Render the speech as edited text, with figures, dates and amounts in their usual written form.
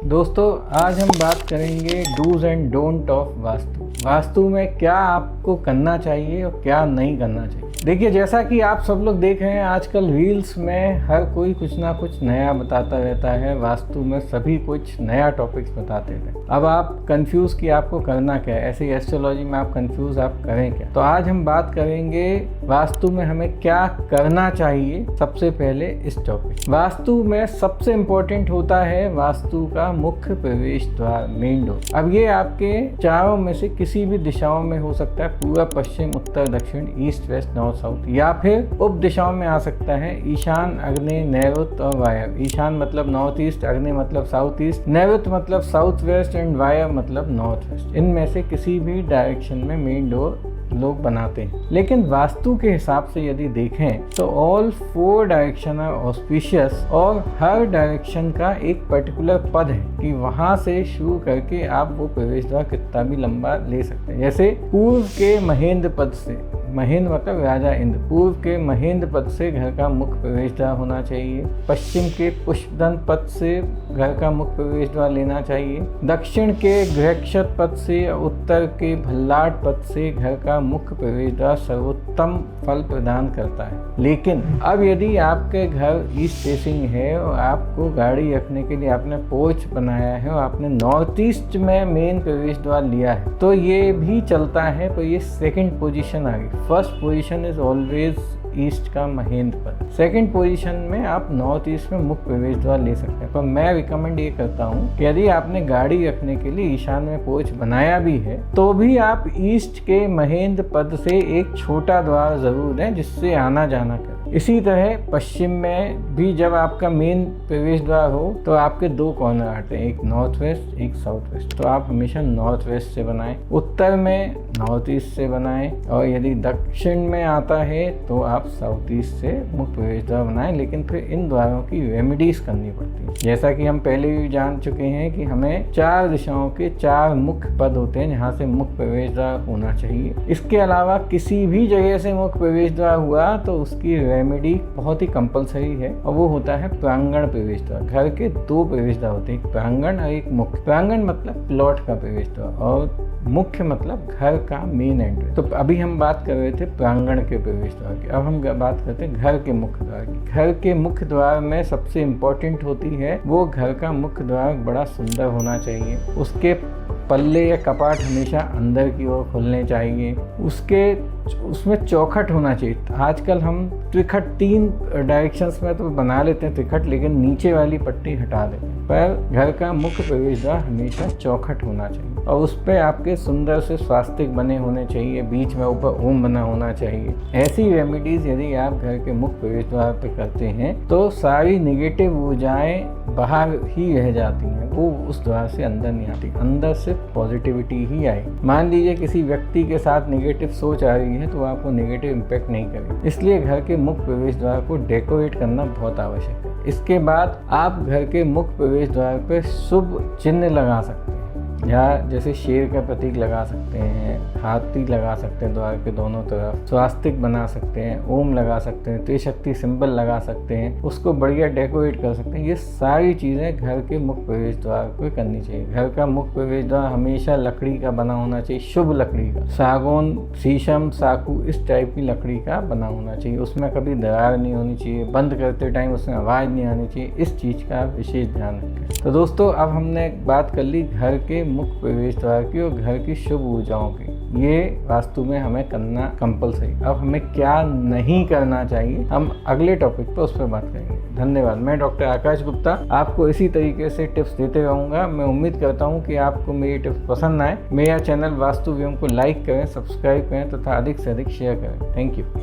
दोस्तों आज हम बात करेंगे do's and don't of Vastu. Vastu में क्या आपको करना चाहिए और क्या नहीं करना चाहिए। देखिए, जैसा कि आप सब लोग देख रहे हैं आजकल रील्स में हर कोई कुछ ना कुछ नया बताता रहता है। वास्तु में सभी कुछ नया टॉपिक्स बताते थे। अब आप कंफ्यूज कि आपको करना क्या है। ऐसे ही एस्ट्रोलॉजी में आप कंफ्यूज आप करें क्या। तो आज हम बात करेंगे वास्तु में हमें क्या करना चाहिए। सबसे पहले इस टॉपिक, वास्तु में सबसे इम्पोर्टेंट होता है वास्तु का मुख्य प्रवेश द्वार, मेन डोर। अब ये आपके चारों में से किसी भी दिशाओं में हो सकता है, पूर्व, पश्चिम, उत्तर, दक्षिण, ईस्ट, वेस्ट, नॉर्थ, साउथ, या फिर उप दिशाओं में आ सकता है ईशान, आग्नेय, नैऋत्य और वायव्य। ईशान मतलब नॉर्थ ईस्ट, आग्नेय मतलब साउथ ईस्ट, नैऋत्य मतलब साउथ वेस्ट एंड वायव्य मतलब नॉर्थ वेस्ट। इनमें से किसी भी डायरेक्शन में मेन डोर लोग बनाते हैं। लेकिन वास्तु के हिसाब से यदि देखें तो ऑल 4 डायरेक्शन आर ऑस्पिशियस, और हर डायरेक्शन का एक पर्टिकुलर पद है कि वहां से शुरू करके आप वो प्रवेश द्वार कितना भी लंबा ले सकते हैं। जैसे पूर्व के महेंद्र पद से, महेंद्र मतलब राजा इंद्र, पूर्व के महेंद्र पद से घर का मुख्य प्रवेश द्वार होना चाहिए। पश्चिम के पुष्पदंत पद से घर का मुख्य प्रवेश द्वार लेना चाहिए। दक्षिण के गृहक्षत पद से, उत्तर के भल्लाट पद से घर का मुख्य प्रवेश द्वार सर्वोत्तम फल प्रदान करता है। लेकिन अब यदि आपके घर ईस्ट फेसिंग है और आपको गाड़ी रखने के लिए आपने पोर्च बनाया है और आपने नॉर्थ ईस्ट में मेन प्रवेश द्वार लिया है तो ये भी चलता है, पर ये सेकंड पोजीशन आ गई। First position is always east का महेंद्र पद। सेकंड पोजीशन में आप नॉर्थ ईस्ट में मुख्य प्रवेश द्वार ले सकते हैं। पर मैं रिकमेंड ये करता हूँ कि यदि आपने गाड़ी रखने के लिए ईशान में पोर्च बनाया भी है तो भी आप ईस्ट के महेंद्र पद से एक छोटा द्वार जरूर दें जिससे आना जाना करें। इसी तरह पश्चिम में भी जब आपका मेन प्रवेश द्वार हो तो आपके 2 कॉर्नर आते हैं, एक नॉर्थ वेस्ट, एक साउथ वेस्ट। तो आप हमेशा नॉर्थ वेस्ट से बनाएं। उत्तर में नॉर्थ ईस्ट से बनाएं, और यदि दक्षिण में आता है तो आप साउथ ईस्ट से मुख्य प्रवेश द्वार बनाएं। लेकिन फिर इन द्वारों की रेमेडीज करनी पड़ती है। जैसा कि हम पहले भी जान चुके हैं कि हमें 4 दिशाओं के 4 मुख्य पद होते हैं जहाँ से मुख्य प्रवेश द्वार होना चाहिए। इसके अलावा किसी भी जगह से मुख्य प्रवेश द्वार हुआ तो उसकी रेमेडी बहुत ही कंपलसरी है, और वो होता है प्रांगण प्रवेश द्वार। घर के 2 प्रवेश द्वार होते हैं, एक प्रांगण और एक मुख्य। प्रांगण मतलब प्लॉट का प्रवेश द्वार और मुख्य मतलब घर का मेन एंट्रेंस। तो अभी हम बात कर रहे थे प्रांगण के प्रवेश द्वार की, अब हम बात करते हैं घर के मुख्य द्वार की। घर के मुख्य द्वार में सबसे इम्पोर्टेंट होती है वो घर का मुख्य द्वार बड़ा सुंदर होना चाहिए। उसके पल्ले या कपाट हमेशा अंदर की ओर खुलने चाहिए। उसमें चौखट होना चाहिए। आजकल हम त्रिखट 3 डायरेक्शंस में तो बना लेते हैं त्रिखट, लेकिन नीचे वाली पट्टी हटा देते हैं। पर घर का मुख्य प्रवेश द्वार हमेशा चौखट होना चाहिए, और उस पर आपके सुंदर से स्वास्तिक बने होने चाहिए, बीच में ऊपर ओम बना होना चाहिए। ऐसी रेमेडीज यदि आप घर के मुख्य प्रवेश द्वार पे करते हैं तो सारी नेगेटिव ऊर्जाएं बाहर ही रह जाती हैं, वो उस द्वार से अंदर नहीं आती। अंदर से पॉजिटिविटी ही आएगी। मान लीजिए किसी व्यक्ति के साथ नेगेटिव सोच आ रही है तो आपको नेगेटिव इम्पैक्ट नहीं करेगी। इसलिए घर के मुख्य प्रवेश द्वार को डेकोरेट करना बहुत आवश्यक है। इसके बाद आप घर के मुख्य प्रवेश द्वार पर शुभ चिन्ह लगा सकते हैं, या जैसे शेर का प्रतीक लगा सकते हैं, हाथी लगा सकते हैं द्वार के दोनों तरफ, स्वास्तिक बना सकते हैं, ओम लगा सकते हैं, त्रिशक्ति सिंबल लगा सकते हैं, उसको बढ़िया डेकोरेट कर सकते हैं। ये सारी चीज़ें घर के मुख्य प्रवेश द्वार को करनी चाहिए। घर का मुख्य प्रवेश द्वार हमेशा लकड़ी का बना होना चाहिए, शुभ लकड़ी का, सागौन, शीशम, साखू, इस टाइप की लकड़ी का बना होना चाहिए। उसमें कभी दरार नहीं होनी चाहिए, बंद करते टाइम उसमें आवाज़ नहीं आनी चाहिए। इस चीज़ का विशेष ध्यान रखें। तो दोस्तों, अब हमने बात कर ली घर के मुख्य प्रवेश द्वार की और घर की शुभ ऊर्जाओं की। ये वास्तु में हमें करना कंपलसरी। अब हमें क्या नहीं करना चाहिए, हम अगले टॉपिक पर उस पर बात करेंगे। धन्यवाद। मैं डॉक्टर आकाश गुप्ता आपको इसी तरीके से टिप्स देते रहूँगा। मैं उम्मीद करता हूँ कि आपको मेरी टिप्स पसंद आए। मेरा चैनल वास्तु व्योम को लाइक करें, सब्सक्राइब करें तथा अधिक से अधिक शेयर करें। Thank you.